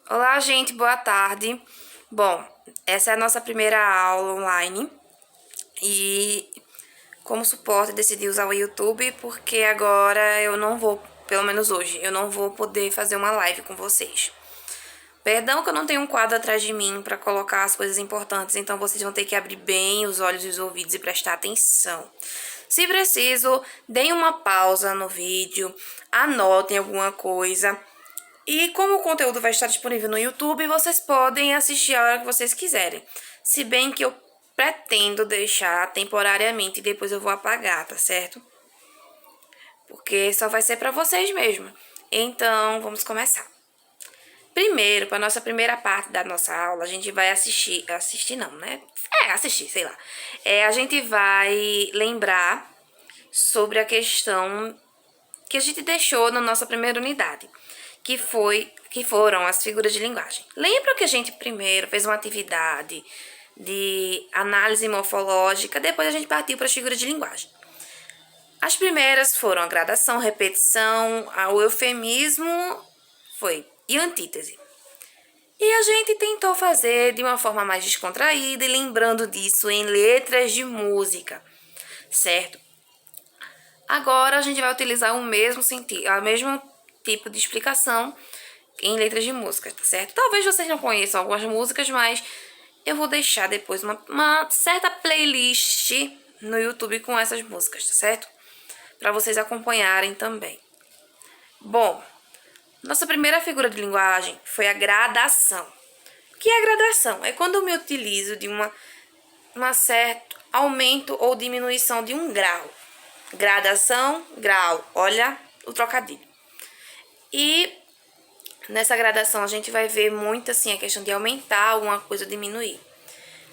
Olá, gente, boa tarde. Bom, essa é a nossa primeira aula online e, como suporte, decidi usar o YouTube porque agora eu não vou, pelo menos hoje, eu não vou poder fazer uma live com vocês. Perdão que eu não tenho um quadro atrás de mim para colocar as coisas importantes, então vocês vão ter que abrir bem os olhos e os ouvidos e prestar atenção. Se preciso, deem uma pausa no vídeo, anotem alguma coisa. E como o conteúdo vai estar disponível no YouTube, vocês podem assistir a hora que vocês quiserem. Se bem que eu pretendo deixar temporariamente e depois eu vou apagar, tá certo? Porque só vai ser para vocês mesmo. Então, vamos começar. Primeiro, para nossa primeira parte da nossa aula, a gente vai assistir não, né? Assistir, sei lá. A gente vai lembrar sobre a questão que a gente deixou na nossa primeira unidade, que foram as figuras de linguagem. Lembra que a gente primeiro fez uma atividade de análise morfológica, depois a gente partiu para as figuras de linguagem. As primeiras foram a gradação, repetição, o eufemismo e a antítese. E a gente tentou fazer de uma forma mais descontraída e lembrando disso em letras de música, certo? Agora a gente vai utilizar o mesmo sentido, o mesmo tipo de explicação em letras de música, tá certo? Talvez vocês não conheçam algumas músicas, mas eu vou deixar depois uma certa playlist no YouTube com essas músicas, tá certo? Para vocês acompanharem também. Bom, nossa primeira figura de linguagem foi a gradação. O que é a gradação? É quando eu me utilizo de uma certo aumento ou diminuição de um grau. Gradação, grau. Olha o trocadilho. E nessa gradação a gente vai ver muito assim a questão de aumentar alguma coisa ou diminuir.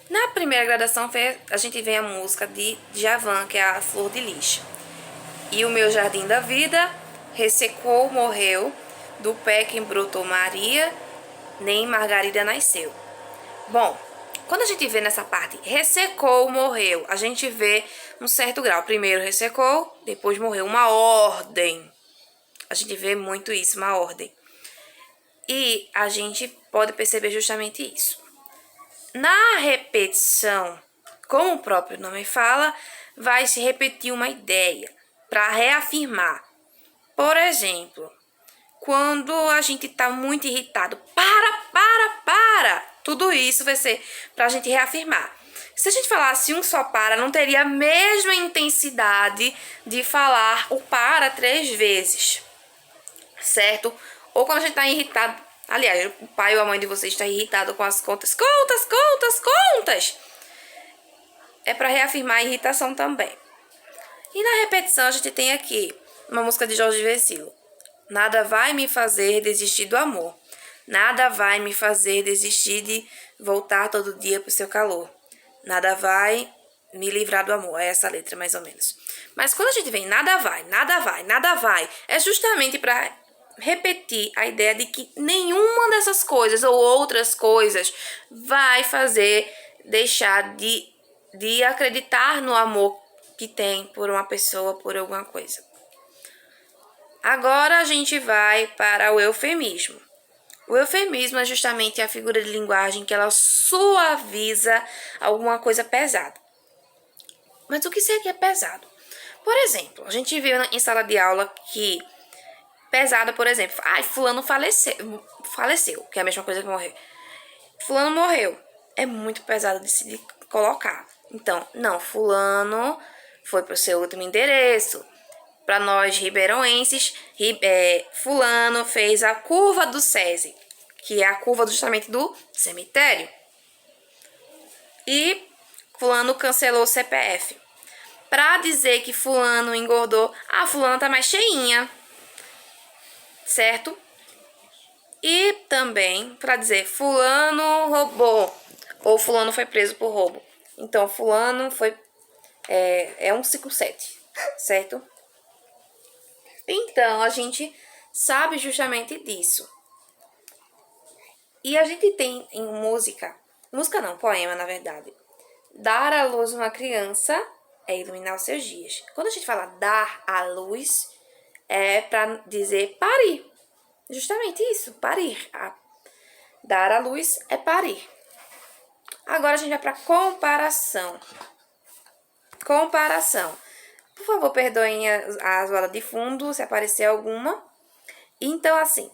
Na primeira gradação a gente vê a música de Djavan, que é a Flor de Lis. E o meu jardim da vida ressecou, morreu, do pé que brotou Maria, nem Margarida nasceu. Bom, quando a gente vê nessa parte ressecou, morreu, a gente vê um certo grau. Primeiro ressecou, depois morreu, uma ordem. A gente vê muito isso, uma ordem. E a gente pode perceber justamente isso. Na repetição, como o próprio nome fala, vai se repetir uma ideia para reafirmar. Por exemplo, quando a gente está muito irritado, para! Tudo isso vai ser para a gente reafirmar. Se a gente falasse um só para, não teria a mesma intensidade de falar o para 3 vezes, certo? Ou quando a gente está irritado, aliás, o pai ou a mãe de vocês está irritado com as contas, contas! É para reafirmar a irritação também. E na repetição a gente tem aqui uma música de Jorge Vercillo. Nada vai me fazer desistir do amor. Nada vai me fazer desistir de voltar todo dia pro seu calor. Nada vai me livrar do amor. É essa letra, mais ou menos. Mas quando a gente vem nada vai, é justamente para repetir a ideia de que nenhuma dessas coisas ou outras coisas vai fazer deixar de acreditar no amor que tem por uma pessoa, por alguma coisa. Agora a gente vai para o eufemismo. O eufemismo é justamente a figura de linguagem que ela suaviza alguma coisa pesada. Mas o que seria pesado? Por exemplo, a gente viu em sala de aula que pesado, por exemplo, fulano faleceu, que é a mesma coisa que morrer. Fulano morreu. É muito pesado de se colocar. Então, não, fulano foi para o seu último endereço. Para nós ribeirõenses, fulano fez a curva do SESI, que é a curva justamente do cemitério. E fulano cancelou o CPF. Para dizer que fulano engordou, fulano tá mais cheinha, certo? E também para dizer fulano roubou, ou fulano foi preso por roubo. Então, fulano foi... É 157, certo? Então, a gente sabe justamente disso. E a gente tem em música não, poema na verdade. Dar à luz uma criança é iluminar os seus dias. Quando a gente fala dar à luz, é para dizer parir. Justamente isso, parir. Dar à luz é parir. Agora a gente vai para comparação. Comparação. Por favor, perdoem a zoada de fundo, se aparecer alguma. Então, assim,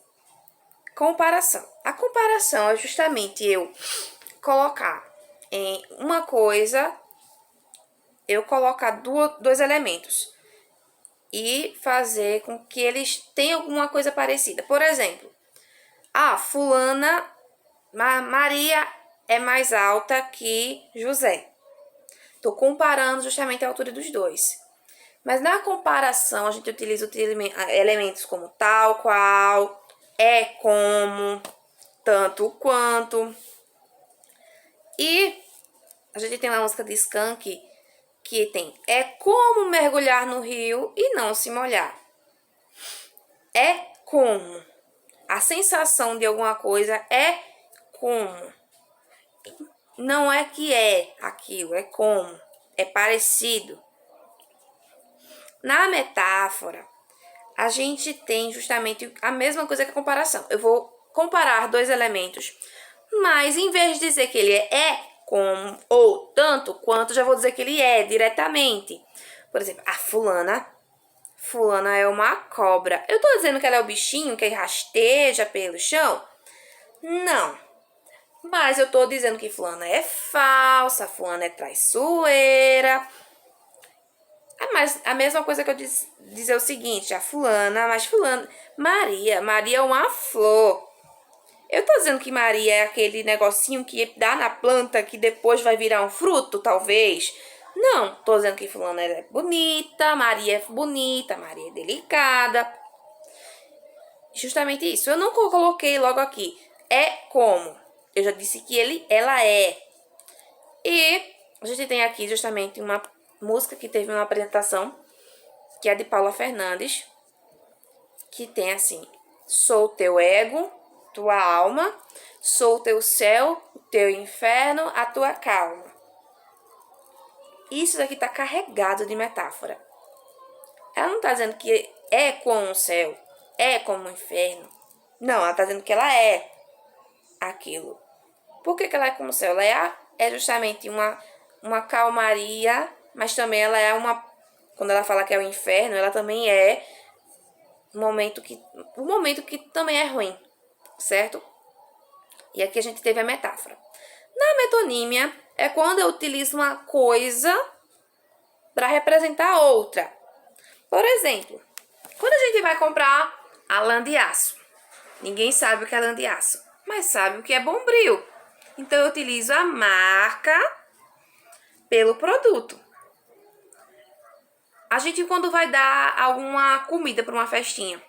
comparação. A comparação é justamente eu colocar em uma coisa, eu colocar dois elementos e fazer com que eles tenham alguma coisa parecida. Por exemplo, fulana, Maria é mais alta que José. Estou comparando justamente a altura dos dois. Mas na comparação, a gente utiliza elementos como tal, qual, é como, tanto quanto. E a gente tem uma música de Skank que tem é como mergulhar no rio e não se molhar. É como. A sensação de alguma coisa é como. Não é que é aquilo, é como. É parecido. Na metáfora, a gente tem justamente a mesma coisa que a comparação. Eu vou comparar dois elementos, mas em vez de dizer que ele é como ou tanto quanto, já vou dizer que ele é diretamente. Por exemplo, a fulana é uma cobra. Eu tô dizendo que ela é o bichinho que rasteja pelo chão? Não. Mas eu tô dizendo que fulana é falsa, fulana é traiçoeira. Mas a mesma coisa que eu dizer o seguinte, Maria é uma flor. Eu tô dizendo que Maria é aquele negocinho que dá na planta que depois vai virar um fruto, talvez. Não, tô dizendo que fulana é bonita, Maria é delicada. Justamente isso. Eu não coloquei logo aqui. É como. Eu já disse que ela é. E a gente tem aqui justamente uma música que teve uma apresentação, que é de Paula Fernandes, que tem assim: sou teu ego, tua alma, sou teu céu, o teu inferno, a tua calma. Isso daqui tá carregado de metáfora. Ela não tá dizendo que é como o céu, é como o inferno. Não, ela tá dizendo que ela é aquilo. Por que ela é como o céu? Ela é justamente uma calmaria, mas também ela é quando ela fala que é o inferno, ela também é um momento que também é ruim, certo? E aqui a gente teve a metáfora. Na metonímia é quando eu utilizo uma coisa para representar outra. Por exemplo, quando a gente vai comprar a lã de aço, ninguém sabe o que é lã de aço, mas sabe o que é Bombril. Então eu utilizo a marca pelo produto. A gente, quando vai dar alguma comida para uma festinha,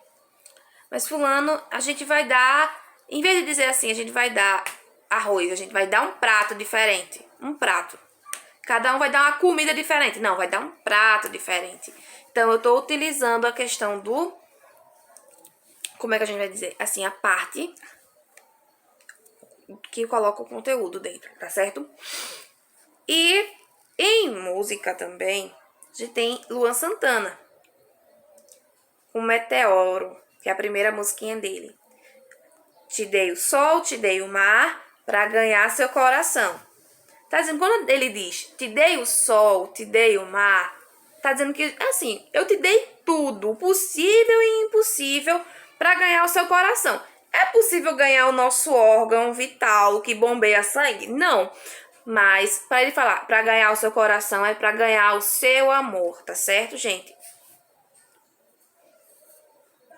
mas fulano, a gente vai dar, em vez de dizer assim, a gente vai dar arroz, a gente vai dar um prato diferente. Um prato. Cada um vai dar uma comida diferente. Não, vai dar um prato diferente. Então, eu estou utilizando a questão do... Como é que a gente vai dizer? Assim, a parte que coloca o conteúdo dentro, tá certo? E em música também, a gente tem Luan Santana, o Meteoro, que é a primeira musiquinha dele. Te dei o sol, te dei o mar, pra ganhar seu coração. Tá dizendo, quando ele diz, te dei o sol, te dei o mar, tá dizendo que, assim, eu te dei tudo, o possível e impossível, pra ganhar o seu coração. É possível ganhar o nosso órgão vital que bombeia sangue? Não. Mas, para ele falar, para ganhar o seu coração é para ganhar o seu amor, tá certo, gente?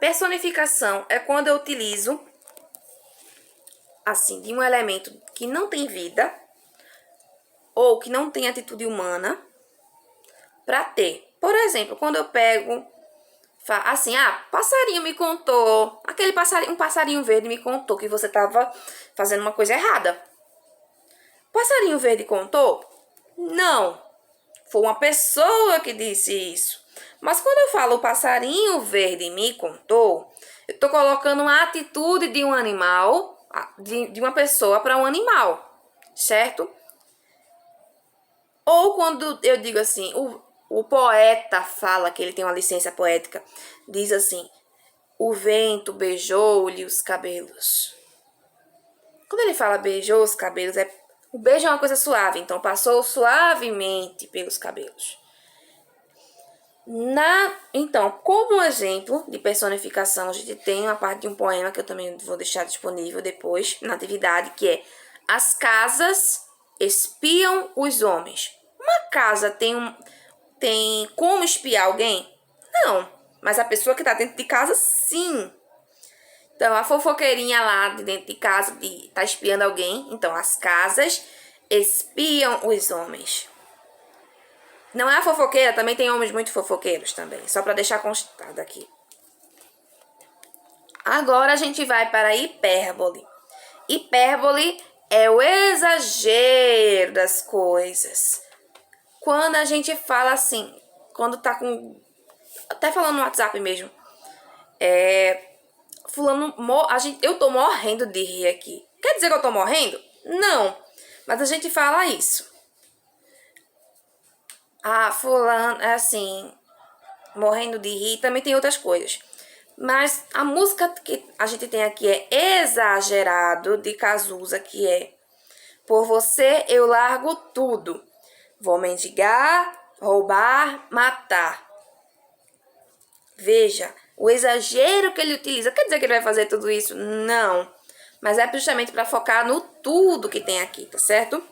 Personificação é quando eu utilizo, assim, de um elemento que não tem vida ou que não tem atitude humana para ter. Por exemplo, quando eu pego, assim, passarinho me contou, um passarinho verde me contou que você estava fazendo uma coisa errada. Passarinho verde contou? Não. Foi uma pessoa que disse isso. Mas quando eu falo o passarinho verde me contou, eu estou colocando uma atitude de um animal, de uma pessoa para um animal, certo? Ou quando eu digo assim, o poeta fala que ele tem uma licença poética, diz assim: o vento beijou-lhe os cabelos. Quando ele fala beijou os cabelos, o beijo é uma coisa suave, então passou suavemente pelos cabelos. Então, como exemplo de personificação, a gente tem uma parte de um poema que eu também vou deixar disponível depois, na atividade, que é: as casas espiam os homens. Uma casa tem como espiar alguém? Não, mas a pessoa que está dentro de casa, sim. Então, a fofoqueirinha lá de dentro de casa tá espiando alguém. Então, as casas espiam os homens. Não é a fofoqueira, também tem homens muito fofoqueiros também. Só para deixar constado aqui. Agora a gente vai para a hipérbole. Hipérbole é o exagero das coisas. Quando a gente fala assim, quando tá com... Até falando no WhatsApp mesmo. Fulano, eu tô morrendo de rir aqui. Quer dizer que eu tô morrendo? Não. Mas a gente fala isso. Ah, fulano é assim, morrendo de rir. Também tem outras coisas. Mas a música que a gente tem aqui é Exagerado, de Cazuza, que é: por você eu largo tudo. Vou mendigar, roubar, matar. Veja, o exagero que ele utiliza. Quer dizer que ele vai fazer tudo isso? Não. Mas é justamente para focar no tudo que tem aqui, tá certo?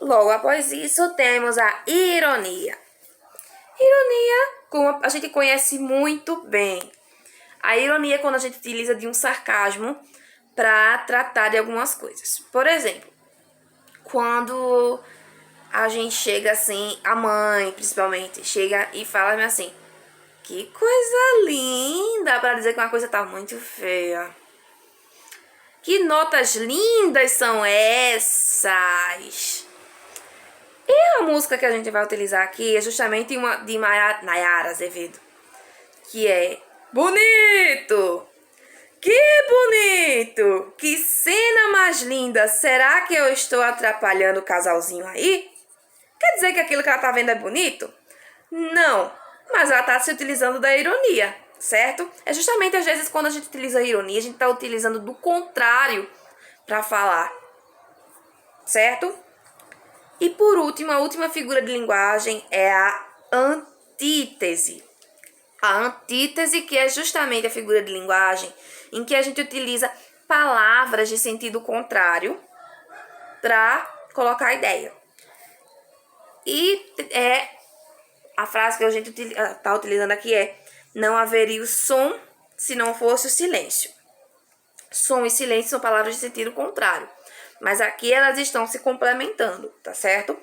Logo após isso, temos a ironia. Ironia, como a gente conhece muito bem. A ironia é quando a gente utiliza de um sarcasmo para tratar de algumas coisas. Por exemplo, quando a gente chega assim, a mãe principalmente, chega e fala assim: que coisa linda, para dizer que uma coisa tá muito feia. Que notas lindas são essas? E a música que a gente vai utilizar aqui é justamente uma de Nayara Azevedo, que é: bonito! Que bonito! Que cena mais linda! Será que eu estou atrapalhando o casalzinho aí? Quer dizer que aquilo que ela tá vendo é bonito? Não, mas ela tá se utilizando da ironia, certo? É justamente às vezes quando a gente utiliza a ironia, a gente tá utilizando do contrário para falar, certo? E por último, a última figura de linguagem é a antítese. A antítese, que é justamente a figura de linguagem em que a gente utiliza palavras de sentido contrário para colocar a ideia. E a frase que a gente está utilizando aqui é: não haveria o som se não fosse o silêncio. Som e silêncio são palavras de sentido contrário, mas aqui elas estão se complementando, tá certo?